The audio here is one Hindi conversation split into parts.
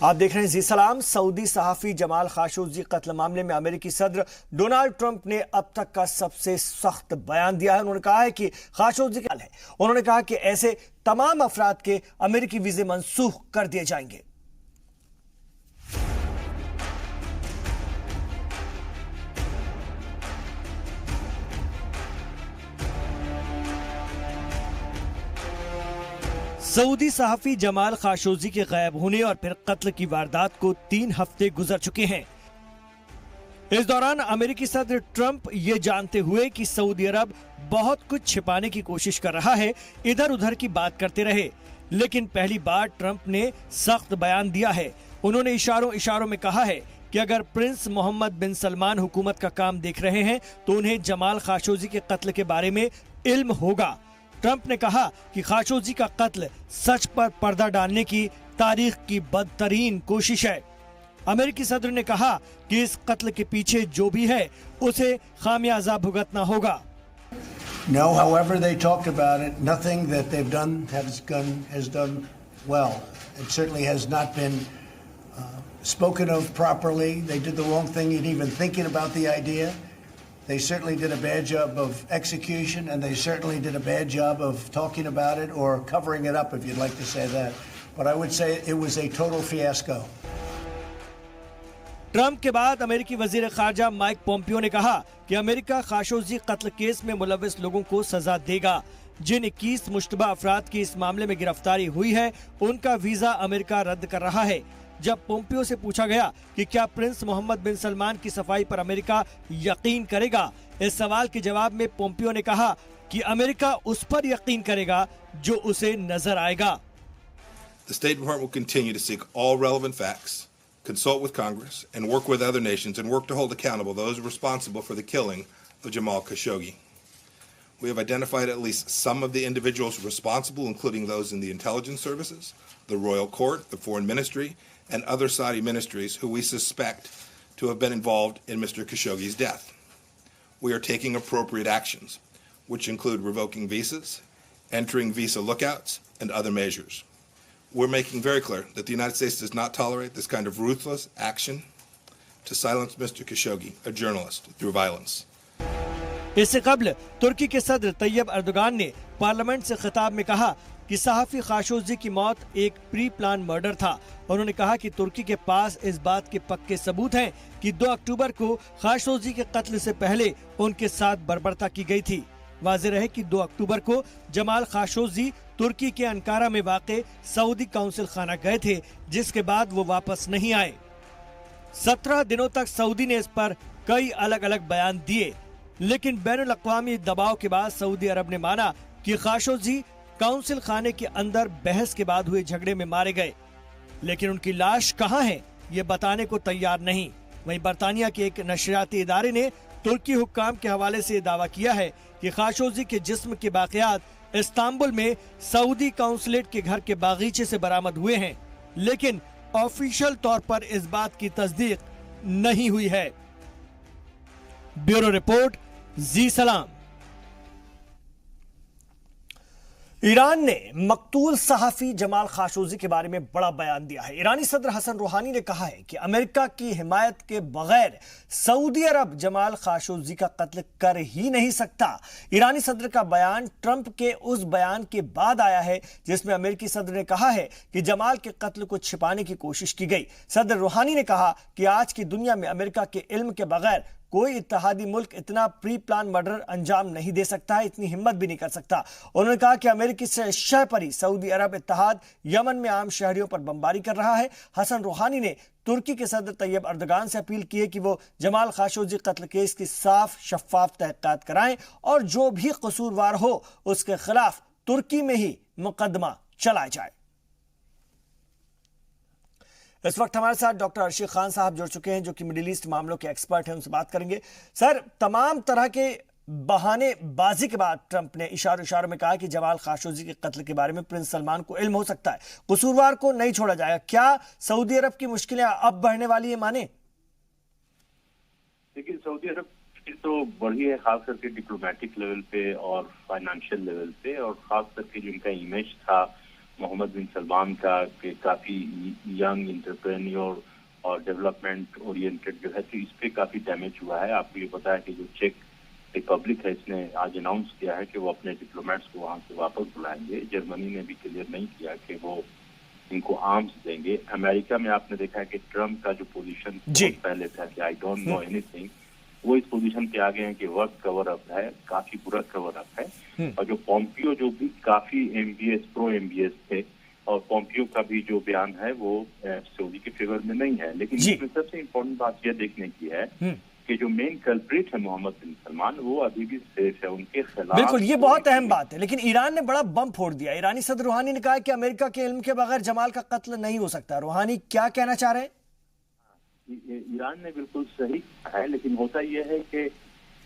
आप देख रहे हैं जी सलाम। सऊदी सहाफी जमाल खाशोगी कत्ल मामले में अमेरिकी सदर डोनाल्ड ट्रंप ने अब तक का सबसे सख्त बयान दिया है। उन्होंने कहा है कि खाशोगी का है। उन्होंने कहा कि ऐसे तमाम अफराद के अमेरिकी वीजे मंसूख कर दिए जाएंगे। सऊदी सहाफी जमाल खाशोगी के गायब होने और फिर कत्ल की वारदात को 3 हफ्ते गुजर चुके हैं। इस दौरान अमेरिकी सदर ट्रंप ये जानते हुए कि सऊदी अरब बहुत कुछ छिपाने की कोशिश कर रहा है, इधर उधर की बात करते रहे। लेकिन पहली बार ट्रंप ने सख्त बयान दिया है। उन्होंने इशारों इशारों में कहा है कि अगर प्रिंस मोहम्मद बिन सलमान हुकूमत का काम देख रहे हैं तो उन्हें जमाल खाशोगी के कत्ल के बारे में इल्म होगा। ट्रंप ने कहा कि खाशोगी का कत्ल सच पर पर्दा डालने की तारीख की बदतरीन कोशिश है। अमेरिकी सदर ने कहा कि इस कत्ल के पीछे जो भी है उसे खामियाजा भुगतना होगा। No, however they talked about it, nothing that they've done has done well. It certainly has not been spoken of properly. They did the wrong thing in even thinking about the idea. They certainly did a bad job of execution, and they certainly did a bad job of talking about it or covering it up, if you'd like to say that. But I would say it was a total fiasco. Trump के बाद अमेरिकी वजीर खारजा माइक पोम्पियो ने कहा कि अमेरिका खाशोगी कत्ल केस में मुलविस लोगों को सजा देगा। जिन 21 मुश्तबा अफराद की इस मामले में गिरफ्तारी हुई है, उनका वीजा अमेरिका रद्द कर रहा है। जब पोम्पियो से पूछा गया कि क्या प्रिंस मोहम्मद बिन सलमान की सफाई पर अमेरिका यकीन करेगा, इस सवाल के जवाब में पोम्पियो ने कहा कि अमेरिका उस पर यकीन करेगा जो उसे नजर आएगा। The State Department will continue to seek all relevant facts, consult with Congress, and work with other nations and work to hold accountable those responsible for the killing of Jamal Khashoggi. We have identified at least some of the individuals responsible, including those in the intelligence services, the royal court, the foreign ministry, and other Saudi ministries who we suspect to have been involved in Mr. Khashoggi's death. We are taking appropriate actions, which include revoking visas, entering visa lookouts, and other measures. We're making very clear that the United States does not tolerate this kind of ruthless action to silence Mr. Khashoggi, a journalist, through violence. इससे कबल तुर्की के सदर तैयब अर्दोगान ने पार्लियामेंट से खिताब में कहा कि सहाफी खाशोगी की मौत एक प्री प्लान मर्डर था। उन्होंने कहा कि तुर्की के पास इस बात के पक्के सबूत हैं कि 2 अक्टूबर को खाशोगी के कत्ल से पहले उनके साथ बर्बरता की गई थी। वाज़ेह रहे कि 2 अक्टूबर को जमाल खाशोगी तुर्की के अंकारा में वाक़े सऊदी काउंसिल खाना गए थे, जिसके बाद वो वापस नहीं आए। 17 दिनों तक सऊदी ने इस पर कई अलग अलग बयान दिए, लेकिन बैनुल अक़वामी दबाव के बाद सऊदी अरब ने माना कि खाशोगी काउंसिल खाने के अंदर बहस के बाद हुए झगड़े में मारे गए, लेकिन उनकी लाश कहां है ये बताने को तैयार नहीं। वहीं बरतानिया के एक नशरियाती इदारे ने तुर्की हुक्काम के हवाले से दावा किया है कि खाशोगी के जिस्म के बाक़ियात इस्तांबुल में सऊदी काउंसलेट के घर के बागीचे से बरामद हुए हैं, लेकिन ऑफिशियल तौर पर इस बात की तस्दीक नहीं हुई है। ब्यूरो रिपोर्ट, जी सलाम। ईरान ने मकतूल सहाफी जमाल खाशोगी के बारे में बड़ा बयान दिया है। ईरानी सदर हसन रूहानी ने कहा है कि अमेरिका की हिमायत के बगैर सऊदी अरब जमाल खाशोगी का कत्ल कर ही नहीं सकता। ईरानी सदर का बयान ट्रंप के उस बयान के बाद आया है जिसमें अमेरिकी सदर ने कहा है कि जमाल के कत्ल को छिपाने की कोशिश की गई। सदर रूहानी ने कहा कि आज की दुनिया में अमेरिका के इल्म के बगैर कोई इत्तेहादी मुल्क इतना प्री प्लान मर्डर अंजाम नहीं दे सकता है, इतनी हिम्मत भी नहीं कर सकता। उन्होंने कहा कि अमेरिकी से शह पर ही सऊदी अरब इत्तेहाद यमन में आम शहरियों पर बमबारी कर रहा है। हसन रूहानी ने तुर्की के सदर तैयब अर्दोगान से अपील की है कि वो जमाल खाशोगी कत्ल केस की साफ शफाफ तहकीकात कराएं और जो भी कसूरवार हो उसके खिलाफ तुर्की में ही मुकदमा चलाया जाए। इस वक्त हमारे साथ डॉक्टर अर्शी खान साहब जुड़ चुके हैं, जो कि मिडिल ईस्ट मामलों के एक्सपर्ट हैं। उनसे बात करेंगे। सर, तमाम तरह के बहानेबाजी के बाद ट्रंप ने इशारों में कहा कि जमाल खाशोगी के कत्ल के बारे में प्रिंस सलमान को इल्म हो सकता है, कसूरवार को नहीं छोड़ा जाएगा। क्या सऊदी अरब की मुश्किलें अब बढ़ने वाली है माने? लेकिन सऊदी अरब तो बढ़ी है, खास करके डिप्लोमेटिक लेवल पे और फाइनेंशियल लेवल पे, और खास करके जो उनका इमेज था मोहम्मद बिन सलमान का, कि काफी यंग इंटरप्रेन्योर और डेवलपमेंट ओरिएंटेड जो है, तो इस पे काफी डैमेज हुआ है। आपको ये पता है कि जो चेक रिपब्लिक है, इसने आज अनाउंस किया है कि वो अपने डिप्लोमेट्स को वहां से वापस बुलाएंगे। जर्मनी ने भी क्लियर नहीं किया कि वो इनको आर्म्स देंगे। अमेरिका में आपने देखा है कि ट्रम्प का जो पोजीशन पहले था कि आई डोंट नो एनीथिंग, वो इस पोजीशन पे आ गए हैं कि वर्क कवर अप है, काफी बुरा कवर अप है। और जो पॉम्पियो जो भी काफी प्रो एमबीएस थे, और पॉम्पियो का भी जो बयान है वो सऊदी के फेवर में नहीं है। लेकिन इसमें सबसे इम्पोर्टेंट बात यह देखने की है कि जो मेन कल्प्रिट है मोहम्मद बिन सलमान, वो अभी भी सेफ है। उनके खिलाफ बिल्कुल, ये बहुत अहम बात है। लेकिन ईरान ने बड़ा बम फोड़ दिया। ईरानी सदर रूहानी ने कहा कि अमेरिका के इल्म के बगैर जमाल का कत्ल नहीं हो सकता। रूहानी क्या कहना चाह रहे हैं? ईरान ने बिल्कुल सही कहा है, लेकिन होता यह है कि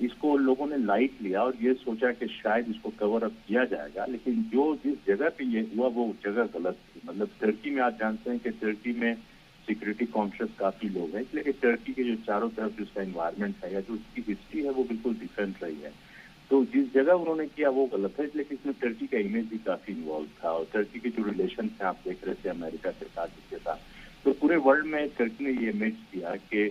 इसको लोगों ने लाइट लिया और ये सोचा कि शायद इसको कवर अप किया जाएगा। लेकिन जो जिस जगह पे ये हुआ वो जगह गलत थी। मतलब टर्की में आप जानते हैं कि टर्की में सिक्योरिटी कॉन्शियस काफी लोग हैं, इसलिए कि टर्की के जो चारों तरफ जो उसका एनवायरनमेंट है या जो उसकी हिस्ट्री है वो बिल्कुल डिफरेंट रही है। तो जिस जगह उन्होंने किया वो गलत है, इसलिए कि इसमें टर्की का इमेज भी काफी इन्वॉल्व था। और टर्की के जो रिलेशन थे आप देख रहे थे अमेरिका के साथ, इसके साथ, तो पूरे वर्ल्ड में टर्की ने ये इमेज किया कि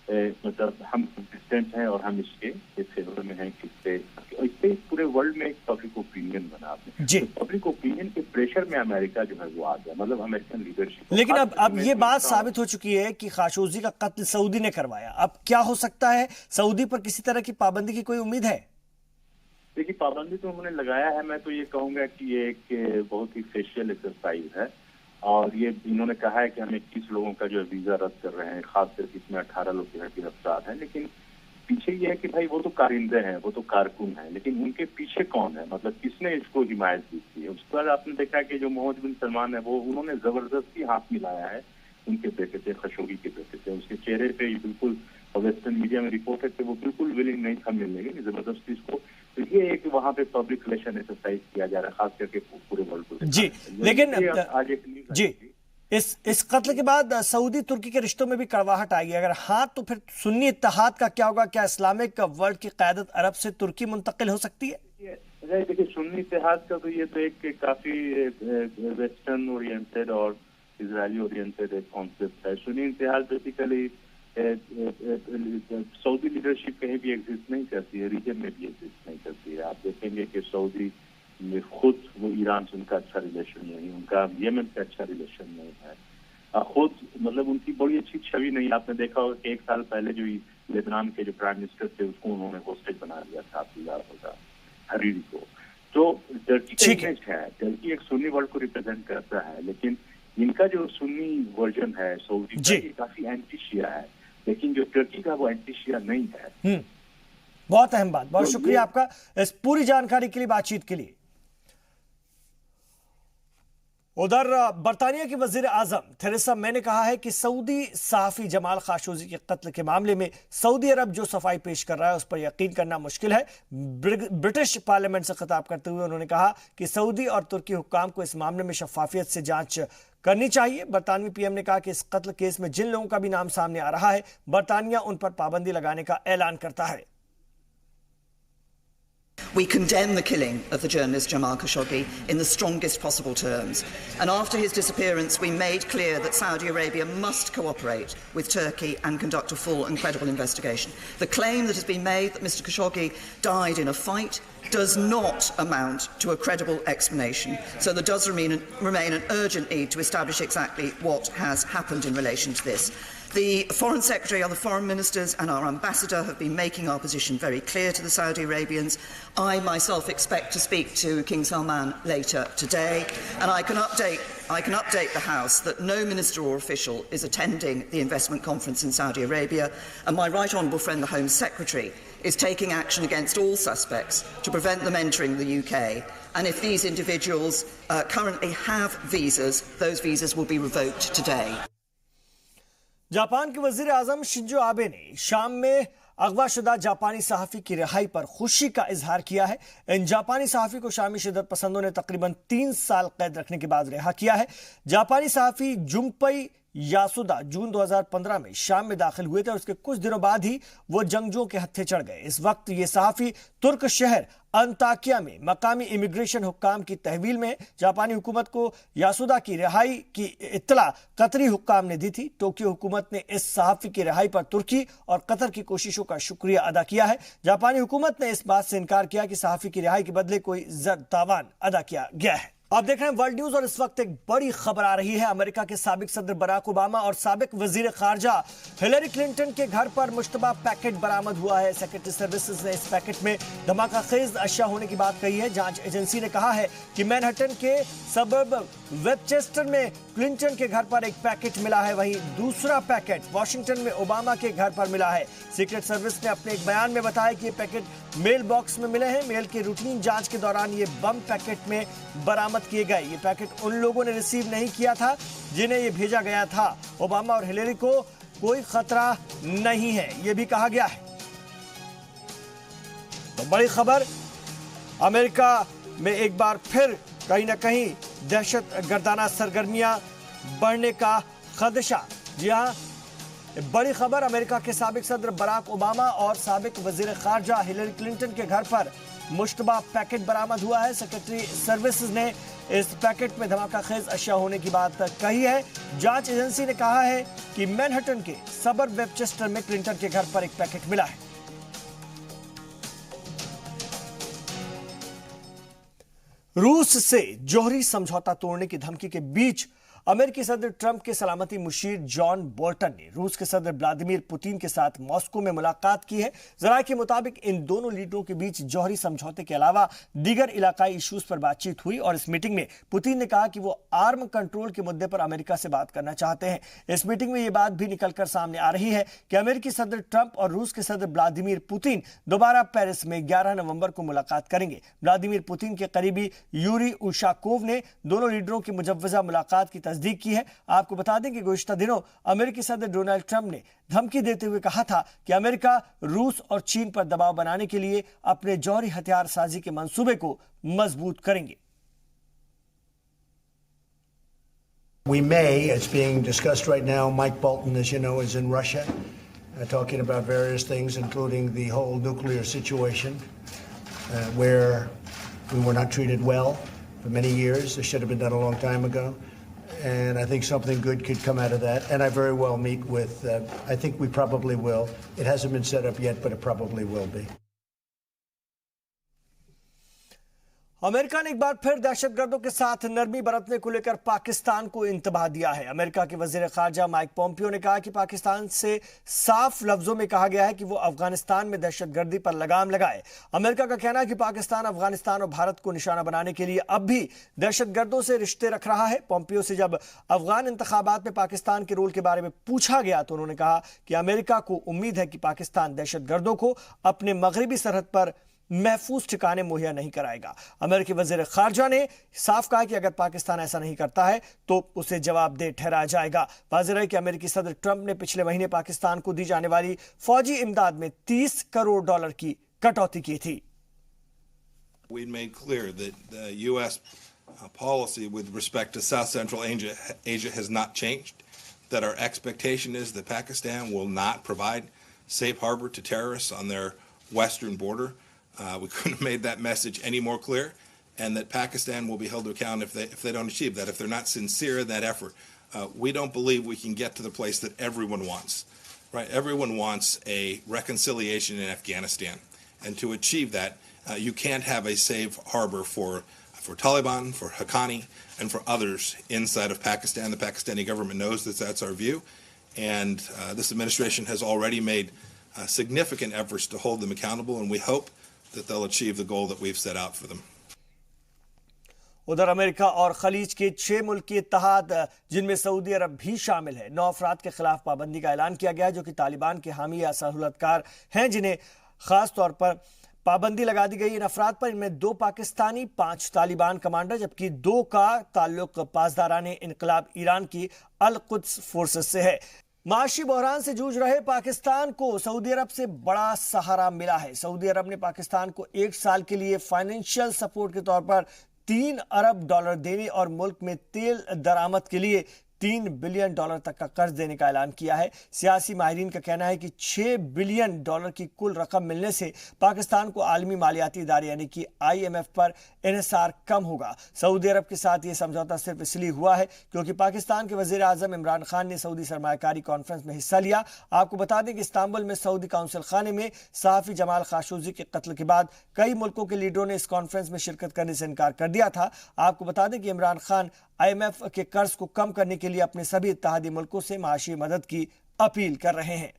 मतलब हम कंसिस्टेंट हैं और हम इसके फेवर में हैं। इससे पूरे वर्ल्ड में एक पब्लिक ओपिनियन बना आपने। तो पब्लिक ओपिनियन के प्रेशर में अमेरिका जो है वो आ गया, मतलब अमेरिकन लीडरशिप। लेकिन अब ये बात साबित हो चुकी है कि खाशोगी का कत्ल सऊदी ने करवाया। अब क्या हो सकता है? सऊदी पर किसी तरह की पाबंदी की कोई उम्मीद है? देखिए, पाबंदी तो उन्होंने लगाया है। मैं तो ये कहूंगा कि ये एक बहुत ही फेशियल एक्सरसाइज है। और ये इन्होंने कहा है कि हम 21 लोगों का जो वीजा रद्द कर रहे हैं, खासकर इसमें 18 लोग जो है गिरफ्तार हैं। लेकिन पीछे ये है कि भाई वो तो कारिंदे हैं, वो तो कारकुन हैं, लेकिन उनके पीछे कौन है? मतलब किसने इसको हिमायत दी थी? उसके बाद आपने देखा कि जो मोहम्मद बिन सलमान है वो उन्होंने जबरदस्ती हाथ मिलाया है उनके बेटे से, खशोगी के बेटे से। उसके चेहरे पे बिल्कुल, वेस्टर्न मीडिया में रिपोर्ट है कि वो बिल्कुल विलिंग नहीं था मिलने के, जबरदस्ती इसको। तो ये एक वहाँ पे पब्लिक रिलेशन एक्सरसाइज किया जा रहा है, खास करके पूरे वर्ल्ड को। जी, लेकिन आज एक जी इस कत्ल के बाद सऊदी तुर्की के रिश्तों में भी कड़वाहट आई है। अगर हाँ, तो फिर सुन्नी इत्तेहाद का क्या होगा? क्या इस्लामिक वर्ल्ड की क़यादत अरब से तुर्की मुंतकिल हो सकती है? देखिए, सुन्नी इत्तेहाद का तो ये तो एक काफी वेस्टर्न ओरिएंटेड और इजरायली ओरिएंटेड एक कॉन्सेप्ट है। सुन्नी इत्तेहाद बेसिकली सऊदी लीडरशिप कहीं भी एग्जिस्ट नहीं करती है, रीजन में भी एग्जिस्ट नहीं करती है। आप देखेंगे कि सऊदी में खुद वो ईरान से उनका अच्छा रिलेशन नहीं, उनका यमन से अच्छा रिलेशन नहीं है। खुद मतलब उनकी बड़ी अच्छी छवि नहीं। आपने देखा होगा कि 1 साल पहले जो लेबनान के जो प्राइम मिनिस्टर थे उसको उन्होंने होस्टेज बना दिया था, आपको याद होगा, हरीरी को। तो टर्की का इमेज है, टर्की एक सुन्नी वर्ल्ड को रिप्रेजेंट करता है, लेकिन इनका जो सुन्नी वर्जन है सऊदी का, ये काफी एंटी शिया है। लेकिन जो टर्की का वो एंटी शिया नहीं है। बहुत अहम बात। बहुत शुक्रिया आपका इस पूरी जानकारी के लिए, बातचीत के लिए। उधर बरतानिया की वजीर आजम थेरेसा मे ने कहा है कि सऊदी सहाफी जमाल खाशोगी के कत्ल के मामले में सऊदी अरब जो सफाई पेश कर रहा है उस पर यकीन करना मुश्किल है। ब्रिटिश पार्लियामेंट से खिताब करते हुए उन्होंने कहा कि सऊदी और तुर्की हुक्काम को इस मामले में शफाफियत से जांच करनी चाहिए। बरतानवी पीएम ने कहा कि इस कत्ल केस में जिन लोगों का भी नाम सामने आ रहा है, बरतानिया उन पर पाबंदी लगाने का ऐलान करता है। We condemn the killing of the journalist Jamal Khashoggi in the strongest possible terms. And after his disappearance, we made clear that Saudi Arabia must cooperate with Turkey and conduct a full and credible investigation. The claim that has been made that Mr. Khashoggi died in a fight does not amount to a credible explanation. So there does remain an urgent need to establish exactly what has happened in relation to this. The Foreign Secretary, the Foreign Ministers and our Ambassador have been making our position very clear to the Saudi Arabians. I myself expect to speak to King Salman later today, and I can update the House that no minister or official is attending the investment conference in Saudi Arabia, and my Right Honourable friend, the Home Secretary, is taking action against all suspects to prevent them entering the UK. And if these individuals currently have visas, those visas will be revoked today. Japan के वजीर आजम शिंजो आबे ने शाम में अगवाशुदा जापानी सहाफ़ी की रिहाई पर खुशी का इजहार किया है। इन जापानी सहाफ़ी को शामी शिद्दत पसंदों ने तकरीबन 3 साल कैद रखने के बाद रिहा किया है। जापानी सहाफ़ी जुम्पई यासुदा जून 2015 में शाम में दाखिल हुए थे और उसके कुछ दिनों बाद ही वो जंगजुओं के हत्थे चढ़ गए। इस वक्त ये सहाफी तुर्क शहर अंताकिया में मकामी इमिग्रेशन हुक्काम की तहवील में। जापानी हुकूमत को यासुदा की रिहाई की इत्तला कतरी हुक्काम ने दी थी। टोक्यो हुकूमत ने इस सहाफी की रिहाई पर तुर्की और कतर की कोशिशों का शुक्रिया अदा किया है। जापानी हुकूमत ने इस बात से इनकार किया कि सहाफी की रिहाई के बदले कोई तावान अदा किया गया है। आप देख रहे हैं वर्ल्ड न्यूज और इस वक्त एक बड़ी खबर आ रही है। अमेरिका के साबिक सदर बराक ओबामा और साबिक वजीर खारजा हिलरी क्लिंटन के घर पर मुश्तबा पैकेट बरामद हुआ है। सेक्रेटरी सर्विसेज ने इस पैकेट में धमाकाखेज अशिया होने की बात कही है। जांच एजेंसी ने कहा है कि मैनहट्टन के सबर्ब वेबचेस्टर में क्लिंटन के घर पर एक पैकेट मिला है, वहीं दूसरा पैकेट वॉशिंगटन में ओबामा के घर पर मिला है। सीक्रेट सर्विस ने अपने एक बयान में बताया कि ये पैकेट मेल बॉक्स में मिले हैं। मेल की रूटीन जांच के दौरान ये बम पैकेट में बरामद किए गए। ये पैकेट उन लोगों ने रिसीव नहीं किया था जिन्हें ये भेजा गया था। ओबामा और हिलरी को कोई खतरा नहीं है, ये भी कहा गया है। तो बड़ी खबर, अमेरिका में एक बार फिर कहीं ना कहीं दहशत गर्दाना सरगर्मियां बढ़ने का खदशा। जी हां, बड़ी खबर, अमेरिका के साबिक सदर बराक ओबामा और साबिक वजीर खारजा हिलरी क्लिंटन के घर पर मुश्तबा पैकेट बरामद हुआ है। सेक्रेटरी सर्विसेज ने इस पैकेट में धमाकाखेज अशिया होने की बात कही है। जांच एजेंसी ने कहा है कि मैनहट्टन के सबर्ब वेबचेस्टर में क्लिंटन के घर पर एक पैकेट मिला है। रूस से जौहरी समझौता तोड़ने की धमकी के बीच अमेरिकी सदर ट्रंप के सलामती मुशीर जॉन बोल्टन ने रूस के सदर व्लादिमीर पुतिन के साथ मॉस्को में मुलाकात की है। जराये के मुताबिक इन दोनों लीडरों के बीच जौहरी समझौते के अलावा दीगर इलाकाई इश्यूज पर बातचीत हुई और इस मीटिंग में पुतिन ने कहा कि वो आर्म कंट्रोल के मुद्दे पर अमेरिका से बात करना चाहते हैं। इस मीटिंग में ये बात भी निकलकर सामने आ रही है कि अमेरिकी सदर ट्रंप और रूस के सदर व्लादिमीर पुतिन दोबारा पेरिस में 11 नवंबर को मुलाकात करेंगे। व्लादिमीर पुतिन के करीबी यूरी उशाकोव ने दोनों लीडरों की मुजव्वजा मुलाकात की तस्दीक की है। आपको बता दें कि गुज़िश्ता दिनों अमेरिकी सदर डोनाल्ड ट्रंप ने धमकी देते हुए कहा था कि अमेरिका रूस और चीन पर दबाव बनाने के लिए अपने जौहरी हथियार साजी के मंसूबे को मजबूत करेंगे। We may, it's being discussed right now, Mike Bolton, as you know, is in Russia, talking about various things, including the whole nuclear situation, where we were not treated well for many years. This should have been done a long time ago. And I think something good could come out of that. And I very well meet with, I think we probably will. It hasn't been set up yet, but it probably will be. America ने एक बार फिर दहशतगर्दों के साथ नरमी बरतने को लेकर पाकिस्तान को इंतबाह दिया है। अमेरिका के वजीर खारजा माइक पोम्पियो ने कहा कि पाकिस्तान से साफ लफ्जों में कहा गया है कि वो अफगानिस्तान में दहशतगर्दी पर लगाम लगाए। अमेरिका का कहना है कि पाकिस्तान अफगानिस्तान और भारत को निशाना बनाने के लिए अब भी दहशतगर्दों से रिश्ते रख रहा है। पोम्पियो से जब अफगान इंतखाबात में पाकिस्तान के रोल के बारे में पूछा गया तो उन्होंने कहा कि अमेरिका को उम्मीद है कि पाकिस्तान दहशतगर्दों को अपने मगरबी सरहद पर महफूज ठिकाने मुहैया नहीं कराएगा। अमेरिकी वजीर खारजा ने साफ कहा कि अगर पाकिस्तान ऐसा नहीं करता है तो उसे जवाबदेह ठहराया जाएगा। वाज़ेह है कि अमेरिकी सदर ट्रंप ने पिछले महीने पाकिस्तान को दी जाने वाली फौजी इमदाद में $30 करोड़ की कटौती की थी। We made clear that the U.S. policy with respect to South Central Asia has not changed, that our expectation is that Pakistan will not provide safe harbor to terrorists on their western border. We couldn't have made that message any more clear, and that Pakistan will be held to account if they don't achieve that, if they're not sincere in that effort. We don't believe we can get to the place that everyone wants, right? Everyone wants a reconciliation in Afghanistan, and to achieve that, you can't have a safe harbor for Taliban, for Haqqani, and for others inside of Pakistan. The Pakistani government knows that that's our view, and this administration has already made significant efforts to hold them accountable, and we hope that they'll achieve the goal that we've set out for them. उधर अमेरिका और खलीज के 6 मुल्क की इत्तेहाद जिनमें सऊदी अरब भी शामिल है 9 अफराद के खिलाफ पाबंदी का ऐलान किया गया है जो कि तालिबान के हामी या सहूलतकार हैं, जिन्हें खास तौर पर पाबंदी लगा दी गई। इन अफराद पर इनमें 2 पाकिस्तानी, 5 तालिबान कमांडर जबकि 2 का ताल्लुक पासदारान इनकलाब ईरान की अल कुद्स फोर्सेस से है। माशी बहरान से जूझ रहे पाकिस्तान को सऊदी अरब से बड़ा सहारा मिला है। सऊदी अरब ने पाकिस्तान को 1 साल के लिए फाइनेंशियल सपोर्ट के तौर पर $3 अरब देने और मुल्क में तेल दरामद के लिए $3 बिलियन तक का कर्ज देने का ऐलान किया है। सियासी माहिरीन का कहना है कि $6 बिलियन की कुल रकम मिलने से पाकिस्तान को आलमी मालियाती इदारे यानी कि IMF पर इन्हिसार कम होगा। सऊदी अरब के साथ यह समझौता सिर्फ इसलिए हुआ है क्योंकि पाकिस्तान के वजीर आजम इमरान खान ने सऊदी सरमायाकारी कॉन्फ्रेंस में हिस्सा लिया। आपको बता दें कि इस्तांबुल में सऊदी काउंसिल खाने में सहाफी जमाल खाशोगी के कत्ल के बाद कई मुल्कों के लीडरों ने इस कॉन्फ्रेंस में शिरकत करने से इनकार कर दिया था। आपको बता दें कि इमरान खान IMF के कर्ज को कम करने के लिए अपने सभी इत्तेहादी मुल्कों से माशी मदद की अपील कर रहे हैं।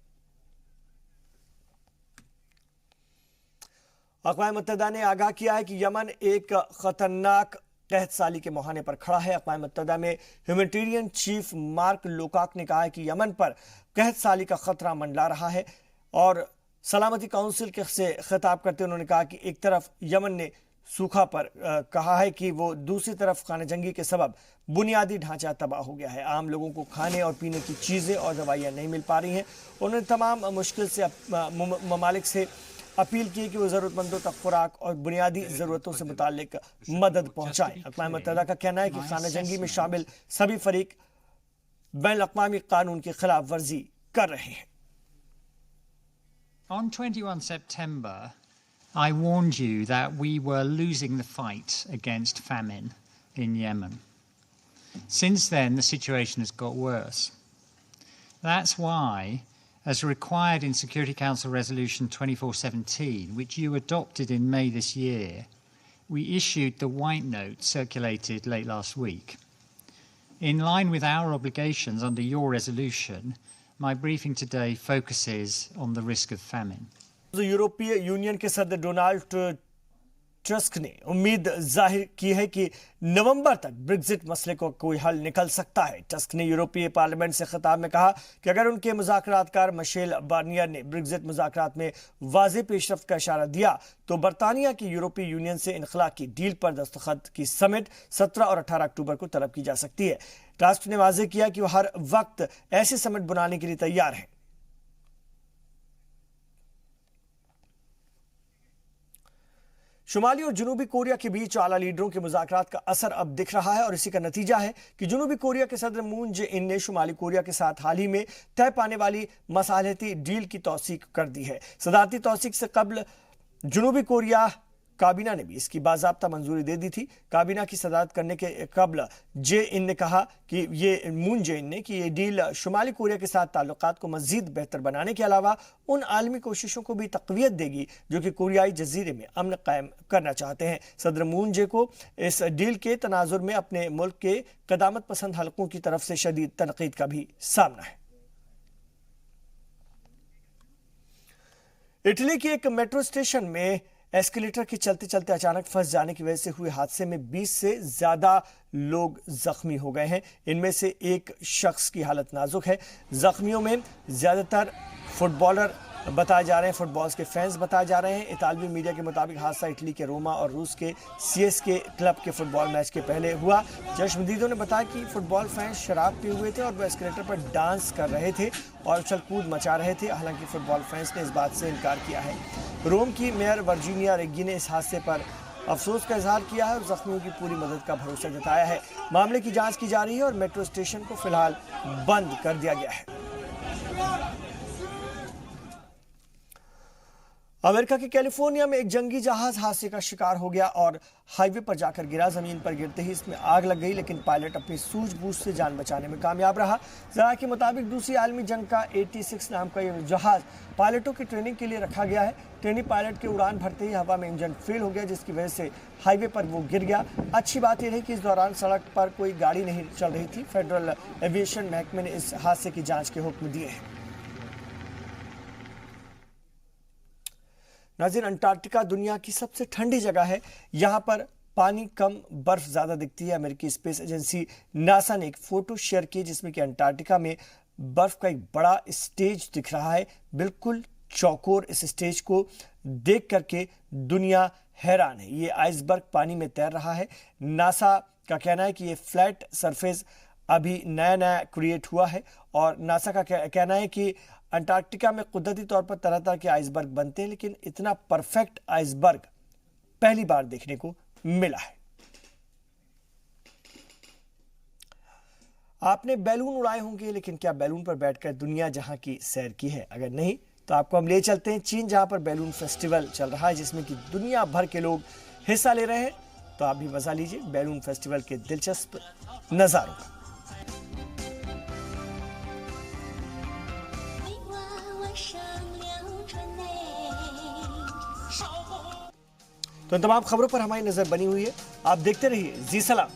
अक़वाम मुत्तहिदा ने आगाह किया है कि यमन एक खतरनाक कहत साली के मुहाने पर खड़ा है। अक़वाम मुत्तहिदा में ह्यूमैनिटेरियन चीफ मार्क लोकाक ने कहा है कि यमन पर कहत साली का खतरा मंडला रहा है और सलामती काउंसिल के से खिताब करते उन्होंने कहा कि एक तरफ यमन ने सूखा पर कहा है कि वो दूसरी तरफ खाना जंगी के सबब बुनियादी ढांचा तबाह हो गया है। आम लोगों को खाने और पीने की चीज़ें और दवाइयाँ नहीं मिल पा रही हैं। उन्होंने तमाम मुश्किल से ममालिक से अपील की कि वो ज़रूरतमंदों तक खुराक और बुनियादी ज़रूरतों से मुताल्लिक मदद पहुँचाएँ। अक़वाम मुत्तहिदा का कहना है कि खाना जंगी में शामिल सभी फरीक बैनुल-अक़वामी कानून की खिलाफ वर्जी कर रहे हैं। On 21 September, I warned you that we were losing the fight against famine in Yemen. Since then, the situation has got worse. That's why, as required in Security Council Resolution 2417, which you adopted in May this year, we issued the White Note circulated late last week. In line with our obligations under your resolution, my briefing today focuses on the risk of famine. यूरोपीय यूनियन के सदर डोनाल्ड टस्क ने उम्मीद जाहिर की है कि नवंबर तक ब्रेक्जिट मसले को कोई हल निकल सकता है। टस्क ने यूरोपीय पार्लियामेंट से खिताब में कहा कि अगर उनके मुज़ाकरातकार मिशेल बार्नियर ने ब्रेक्जिट मुज़ाकरात में वाज़ेह पेशरफ्त का इशारा दिया तो बरतानिया की यूरोपीय यूनियन से इनखला की डील पर दस्तखत की समिट 17 और 18 अक्टूबर को तलब की जा सकती है। टस्क ने वाज़ेह किया कि वो हर वक्त ऐसी समिट बुलाने के लिए तैयार हैं। शुमाली और जनूबी कोरिया के बीच आला लीडरों के मुज़ाकरात का असर अब दिख रहा है और इसी का नतीजा है कि जनूबी कोरिया के सदर मून जे इन ने शुमाली कोरिया के साथ हाल ही में तय पाने वाली मसालहती डील की तौसीक कर दी है। सदारती तौसीक से कबल जनूबी कोरिया काबीना ने भी इसकी बाज़ाब्ता मंजूरी दे दी थी। काबीना की सदारत करने के कबल जे इन ने कहा कि ये मून जे इन ने कि ये डील शुमाली कोरिया के साथ ताल्लुकात को मज़ीद बेहतर बनाने के अलावा उन आलमी कोशिशों को भी तक़वियत देगी जो कि कोरियाई जजीरे में अमन कायम करना चाहते हैं। सदर मून जे को इस डील के तनाजुर में अपने मुल्क के क़दामत पसंद हलकों की तरफ से शदीद तनक़ीद का भी सामना है। इटली के एक मेट्रो स्टेशन में एस्केलेटर के चलते चलते अचानक फंस जाने की वजह से हुए हादसे में 20 से ज्यादा लोग जख्मी हो गए हैं। इनमें से एक शख्स की हालत नाजुक है। जख्मियों में ज्यादातर फुटबॉलर बताए जा रहे हैं, फुटबॉल के फैंस बताए जा रहे हैं। इतालवी मीडिया के मुताबिक हादसा इटली के रोमा और रूस के CSK क्लब के फुटबॉल मैच के पहले हुआ। चश्मदीदों ने बताया कि फुटबॉल फैंस शराब पिए हुए थे और वो एस्केलेटर पर डांस कर रहे थे और उछल कूद मचा रहे थे। हालांकि फुटबॉल फैंस ने इस बात से इनकार किया है। रोम की मेयर वर्जीनिया रेग्गी ने इस हादसे पर अफसोस का इजहार किया है और जख्मियों की पूरी मदद का भरोसा जताया है। मामले की जांच की जा रही है और मेट्रो स्टेशन को फिलहाल बंद कर दिया गया है। अमेरिका के कैलिफोर्निया में एक जंगी जहाज हादसे का शिकार हो गया और हाईवे पर जाकर गिरा। जमीन पर गिरते ही इसमें आग लग गई, लेकिन पायलट अपनी सूझबूझ से जान बचाने में कामयाब रहा। ज़रा के मुताबिक दूसरी आलमी जंग का 86 नाम का यह जहाज पायलटों की ट्रेनिंग के लिए रखा गया है। ट्रेनी पायलट के उड़ान भरते ही हवा में इंजन फेल हो गया, जिसकी वजह से हाईवे पर वो गिर गया। अच्छी बात यह रही कि इस दौरान सड़क पर कोई गाड़ी नहीं चल रही थी। फेडरल एविएशन महकमे ने इस हादसे की जाँच के हुक्म दिए हैं। नाज़रीन, अंटार्कटिका दुनिया की सबसे ठंडी जगह है। यहाँ पर पानी कम, बर्फ ज़्यादा दिखती है। अमेरिकी स्पेस एजेंसी नासा ने एक फ़ोटो शेयर की जिसमें कि अंटार्कटिका में बर्फ़ का एक बड़ा स्टेज दिख रहा है। बिल्कुल चौकोर इस स्टेज को देख करके दुनिया हैरान है। ये आइसबर्ग पानी में तैर रहा है। नासा का कहना है कि ये फ्लैट सरफेस अभी नया क्रिएट हुआ है और नासा का कहना है कि अंटार्कटिका में कुदरती तौर पर तरह तरह के आइसबर्ग बनते हैं, लेकिन इतना परफेक्ट आइसबर्ग पहली बार देखने को मिला है। आपने बैलून उड़ाए होंगे, लेकिन क्या बैलून पर बैठकर दुनिया जहां की सैर की है? अगर नहीं तो आपको हम ले चलते हैं चीन, जहां पर बैलून फेस्टिवल चल रहा है, जिसमें कि दुनिया भर के लोग हिस्सा ले रहे हैं। तो आप भी मजा लीजिए बैलून फेस्टिवल के दिलचस्प नजारों का। तो इन तमाम खबरों पर हमारी नजर बनी हुई है। आप देखते रहिए जी सलाम।